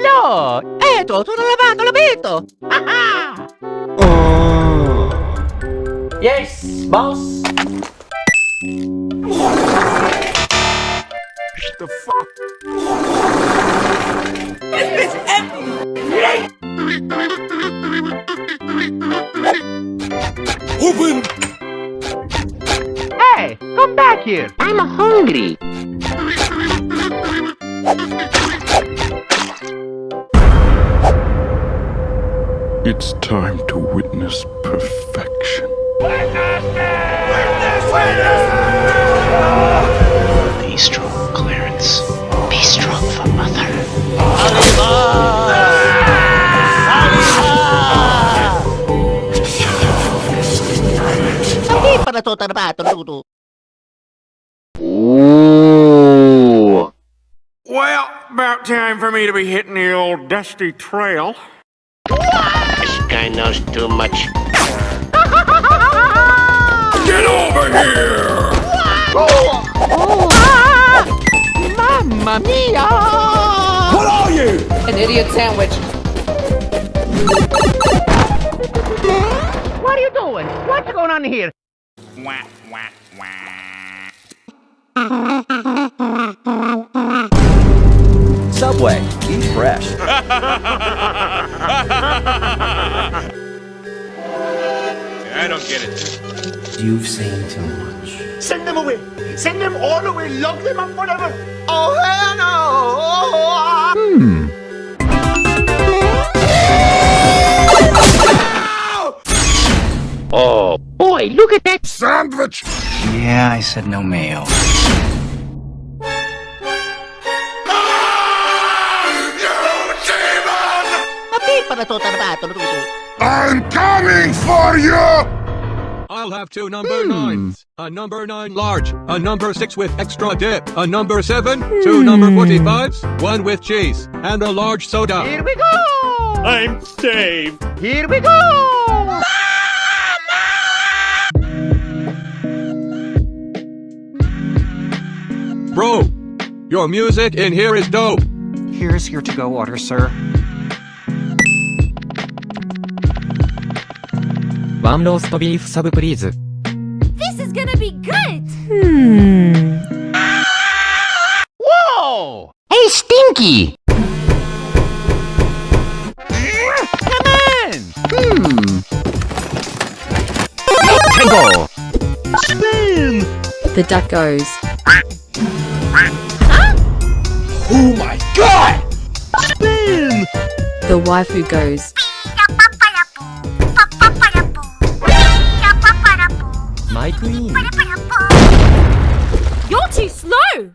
Hello! Eto, sono lavato l'abito! Yes, boss. The fuck? Open! Hey, come back here! I'm hungry! It's time to witness perfection. Be strong, Clarence. Be strong for Mother. Hindi pa na to tarabato, Ludo. Ooh. Well, about time for me to be hitting the old dusty trail. This guy knows too much. Get over here! Mamma mia! What are you? An idiot sandwich. What are you doing? What's going on here? Wah, wah, wah. Subway, eat fresh. I don't get it. You've seen too much. Send them away! Send them all away! Lock them up forever! Oh, hell no! Oh. Boy, look at that! Sandwich! Yeah, I said no mayo. Hindi pa na to tarabato, Ludo. I'm coming for you! I'll have two number 9s. A number 9 large, a number 6 with extra dip, a number 7, two number 45s, one with cheese, and a large soda. Here we go! I'm saved! Here we go! Bro, your music in here is dope. Here's your to-go order, sir. One roast beef sub, please. This is gonna be good! Whoa! Hey, Stinky! Come on! Let's go! Spin! The duck goes. Oh my god! Spin! The waifu goes. My queen. You're too slow!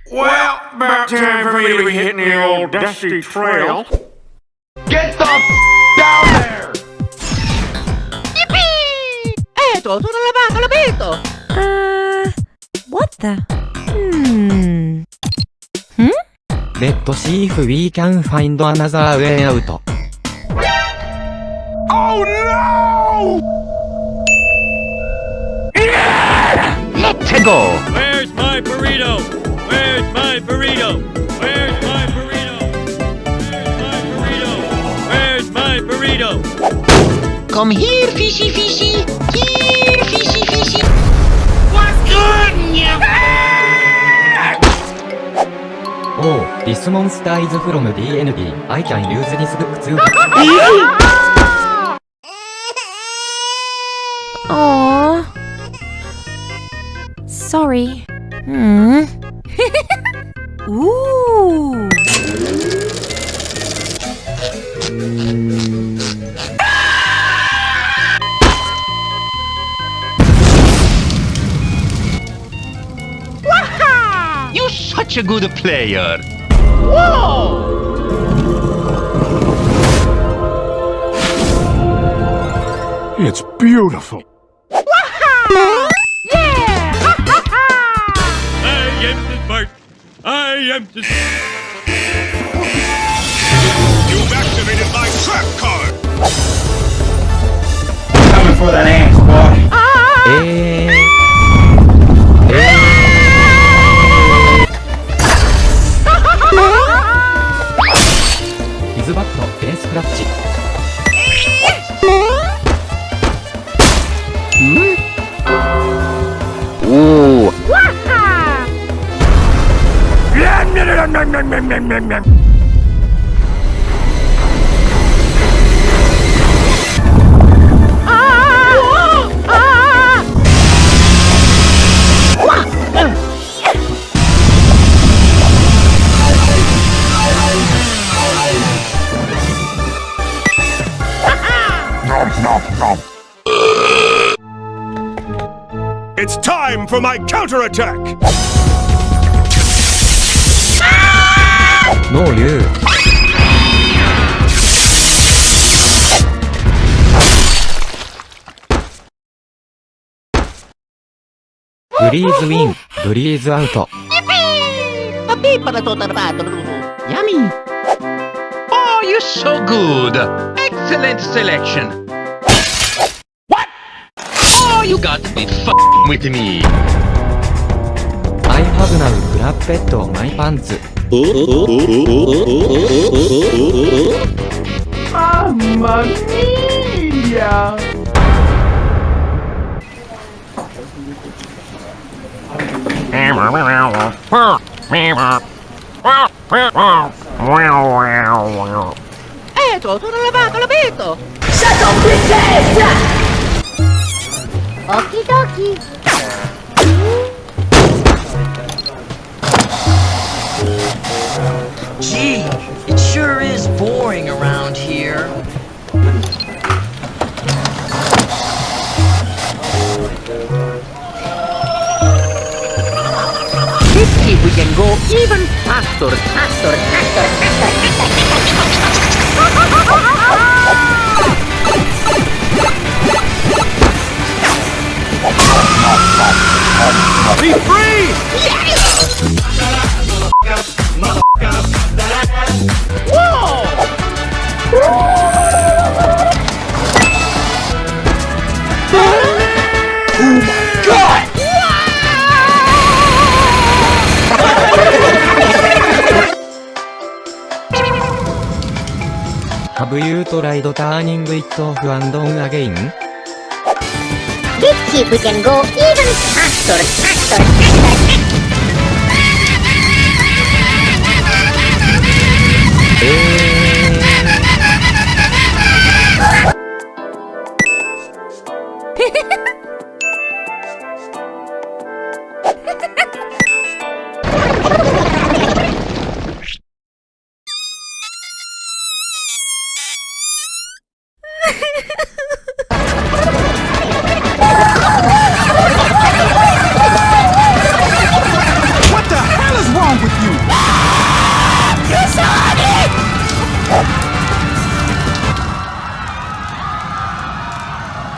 Well, about time for me to be hitting the old dusty trail. Get the down there! Yippee! Eto, sono lavato l'abito! What the? Let's see if we can find another way out. Oh no! Let's go! Where's my burrito? Where's my burrito? Where's my burrito? Where's my burrito? Where's my burrito? Come here, fishy fishy! Here, fishy fishy! What's good, yeah? Oh, this monster is from DNB. I can use this book too. Aww. Sorry. Ooh. You're such a good player! Whoa! It's beautiful. I am the smart. I am the... You've activated my trap card! Coming for that ass, boy. It's time for my counterattack! No you. Breeze win, breeze out. Papi para total pato. Yummy. Oh, you're so good. Excellent selection. What? Oh, you got to be f***ing with me. I have now grabbed my pants. Mamma mia! Sono lavato, l'ho visto. Okie dokie. Gee, it sure is boring around here. Let's see if we can go even faster, faster, faster, Be free! Have you tried turning it off and on again? Let's see if we can go even faster, faster, faster.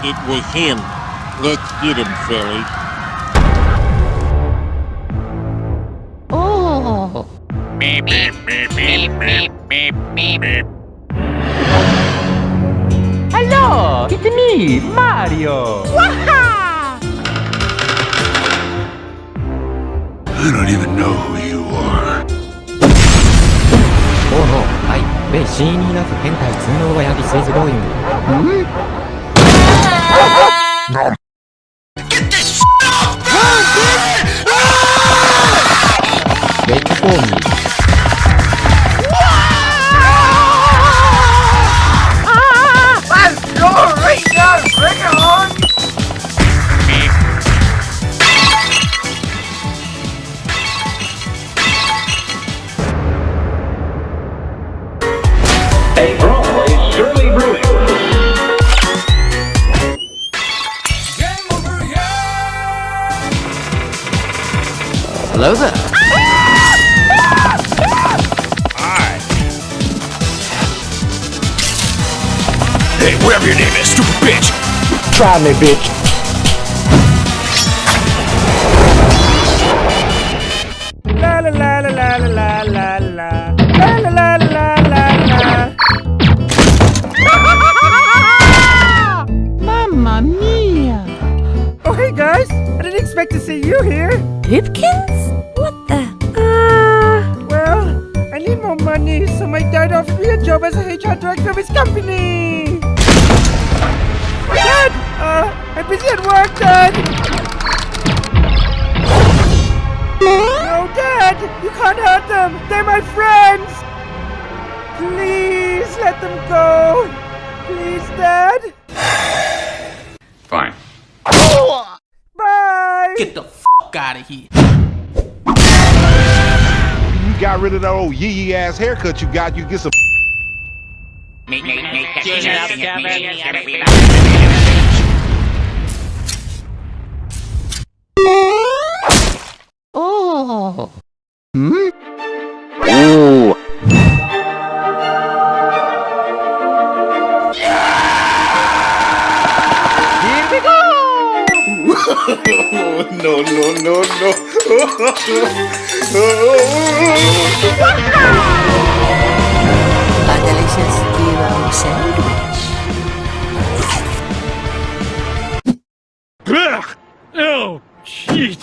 It was him. Let's get him, Sally. Oh. Beep, beep, beep, beep, beep, beep, beep, beep. Hello, it's me, Mario. I don't even know who you are. Oh no, I see enough hentai to know where this is going. Get this off! Wait for me. Let's go right now! Bring it on! A brawl is surely brewing. Hello there. Hi. Hey, whatever your name is, stupid bitch! Try me, bitch. La la la la la la la la la la la la la. Mamma mia. Oh hey guys, I didn't expect to see you here. Pipkins? What the? Well, I need more money, so my dad offered me a job as a HR director of his company. Dad, I'm busy at work, Dad. No, Dad. dead! You can't hurt them! They're my friends! Please let them go! Please, Dad? Fine. Bye! Get the f out of here. You got rid of that old yee ass haircut you got, you get some. Oh. Hmm? Oh. Here we go. No, no, no, no. A delicious Euro sandwich. Ugh! Oh, jeez.